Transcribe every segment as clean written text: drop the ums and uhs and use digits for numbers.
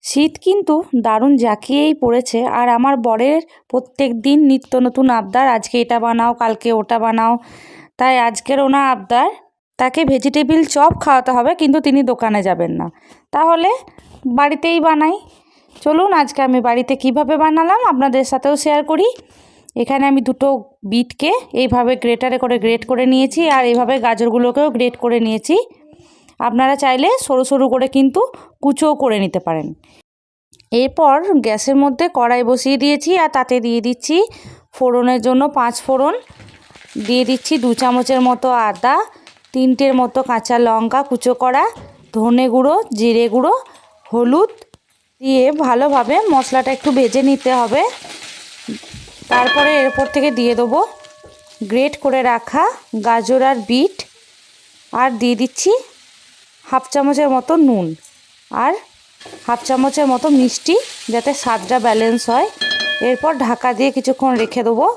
শীত কিন্তু দারুণ জাঁকিয়েই পড়েছে, আর আমার বরের প্রত্যেক দিন নিত্য নতুন আবদার, আজকে এটা বানাও কালকে ওটা বানাও। তাই আজকের ওনার আবদার, তাকে ভেজিটেবিল চপ খাওয়াতে হবে, কিন্তু তিনি দোকানে যাবেন না, তাহলে বাড়িতেই বানাই। চলুন আজকে আমি বাড়িতে কিভাবে বানালাম আপনাদের সাথেও শেয়ার করি। এখানে আমি দুটো বিটকে এইভাবে গ্রেটারে করে গ্রেট করে নিয়েছি, আর এইভাবে গাজরগুলোকেও গ্রেট করে নিয়েছি। আপনারা চাইলে সরু সরু করে কিন্তু কুচোও করে নিতে পারেন। এরপর গ্যাসের মধ্যে কড়াই বসিয়ে দিয়েছি, আর তাতে দিয়ে দিচ্ছি ফোড়নের জন্য 5 ফোড়ন, দিয়ে দিচ্ছি 2 চামচের মতো আদা, 3টের মতো কাঁচা লঙ্কা কুচো করা, ধনে গুঁড়ো, জিরে গুঁড়ো, হলুদ দিয়ে ভালোভাবে মশলাটা একটু ভেজে নিতে হবে। তারপরে এরপর থেকে দিয়ে দেবো গ্রেট করে রাখা গাজর আর বিট, আর দিয়ে দিচ্ছি 1/2 চামচের মতো নুন, আর 1/2 চামচের মতো মিষ্টি, যাতে স্বাদটা ব্যালেন্স হয়। এরপর ঢাকা দিয়ে কিছুক্ষণ রেখে দেবো।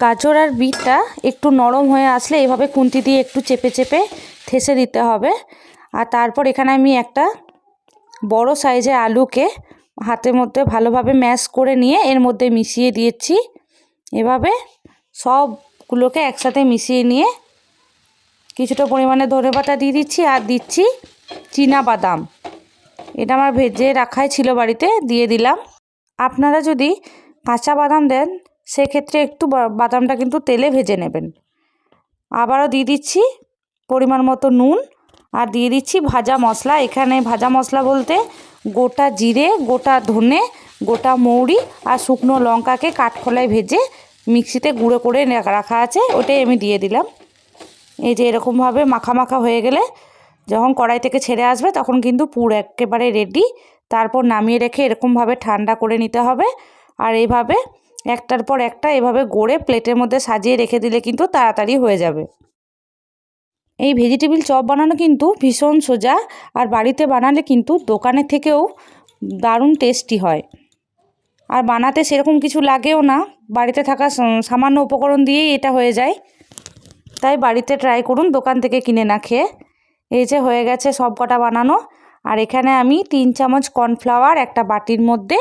গাজর আর বিটটা একটু নরম হয়ে আসলে এইভাবে খুন্তি দিয়ে একটু চেপে চেপে ঠেসে দিতে হবে। আর তারপর এখানে আমি একটা বড় সাইজের আলুকে হাতের মধ্যে ভালোভাবে ম্যাশ করে নিয়ে এর মধ্যে মিশিয়ে দিয়েছি। এভাবে সবগুলোকে একসাথে মিশিয়ে নিয়ে কিছুটা পরিমাণে ধনেপাতা দিয়ে দিচ্ছি, আর দিচ্ছি চীনা বাদাম। এটা আমার ভেজে রাখাই ছিল বাড়িতে, দিয়ে দিলাম। আপনারা যদি কাঁচা বাদাম দেন সেক্ষেত্রে একটু বাদামটা কিন্তু তেলে ভেজে নেবেন। আবারও দিয়ে দিচ্ছি পরিমাণ মতো নুন, আর দিয়ে দিচ্ছি ভাজা মশলা। এখানে ভাজা মশলা বলতে গোটা জিরে, গোটা ধনে, গোটা মৌরি আর শুকনো লঙ্কাকে কাঠখোলায় ভেজে মিক্সিতে গুঁড়ো করে রাখা আছে, ওটাই আমি দিয়ে দিলাম। এই যে এরকমভাবে মাখা মাখা হয়ে গেলে যখন কড়াই থেকে ছেড়ে আসবে তখন কিন্তু পুর একেবারে রেডি। তারপর নামিয়ে রেখে এরকমভাবে ঠান্ডা করে নিতে হবে। আর এইভাবে একটার পর একটা এভাবে গড়ে প্লেটের মধ্যে সাজিয়ে রেখে দিলে কিন্তু তাড়াতাড়ি হয়ে যাবে। এই ভেজিটেবিল চপ বানানো কিন্তু ভীষণ সোজা, আর বাড়িতে বানালে কিন্তু দোকানের থেকেও দারুণ টেস্টি হয়। আর বানাতে সেরকম কিছু লাগেও না, বাড়িতে থাকা সামান্য উপকরণ দিয়েই এটা হয়ে যায়। তাই বাড়িতে ট্রাই করুন, দোকান থেকে কিনে না খেয়ে। এই যে হয়ে গেছে সব কটা বানানো। আর এখানে আমি 3 চামচ কর্নফ্লাওয়ার একটা বাটির মধ্যে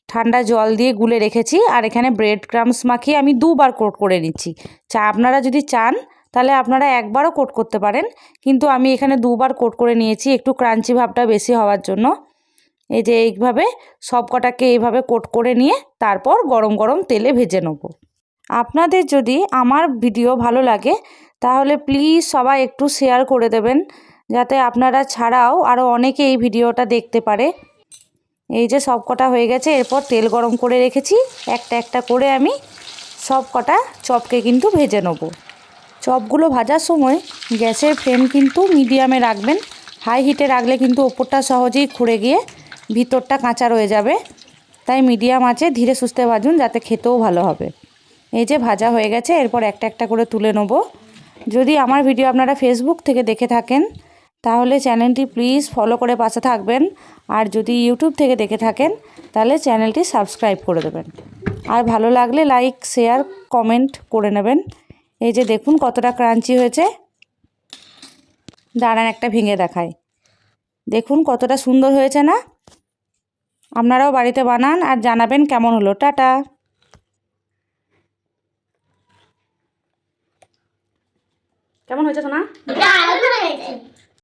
ঠান্ডা জল দিয়ে গুলে রেখেছি, আর এখানে ব্রেড ক্রাম্বস মাখিয়ে আমি 2বার কোট করে নিচ্ছি। আপনারা যদি চান তাহলে আপনারা একবারও কোট করতে পারেন, কিন্তু আমি এখানে 2বার কোট করে নিয়েছি একটু ক্রাঞ্চি ভাবটা বেশি হওয়ার জন্য। এই যে এইভাবে সব কটাকে এইভাবে কোট করে নিয়ে তারপর গরম গরম তেলে ভেজে নেব। আপনাদের যদি আমার ভিডিও ভালো লাগে তাহলে প্লিজ সবাই একটু শেয়ার করে দেবেন, যাতে আপনারা ছাড়াও আরও অনেকে এই ভিডিওটা দেখতে পারে। এই যে সব কটা হয়ে গেছে, এরপর তেল গরম করে রেখেছি, একটা একটা করে আমি সব কটা চপকে কিন্তু ভেজে নেব। চপগুলো ভাজার সময় গ্যাসের ফ্লেম কিন্তু মিডিয়ামে রাখবেন, হাই হিটে রাখলে কিন্তু ওপরটা সহজেই খুঁড়ে গিয়ে ভিতরটা কাঁচা রয়ে যাবে। তাই মিডিয়াম আঁচে ধীরে সুস্থে ভাজুন, যাতে খেতেও ভালো হবে। এই যে ভাজা হয়ে গেছে, এরপর একটা একটা করে তুলে নেব। যদি আমার ভিডিও আপনারা ফেসবুক থেকে দেখে থাকেন তাহলে চ্যানেলটি প্লিজ ফলো করে পাশে থাকবেন, আর যদি ইউটিউব থেকে দেখে থাকেন তাহলে চ্যানেলটি সাবস্ক্রাইব করে দেবেন, আর ভালো লাগলে লাইক শেয়ার কমেন্ট করে নেবেন। এই যে দেখুন কতটা ক্রাঞ্চি হয়েছে, দাঁড়ান একটা ভেঙে দেখায়, দেখুন কতটা সুন্দর হয়েছে না? আপনারাও বাড়িতে বানান আর জানাবেন কেমন হলো। টাটা। কেমন হয়েছে সোনা?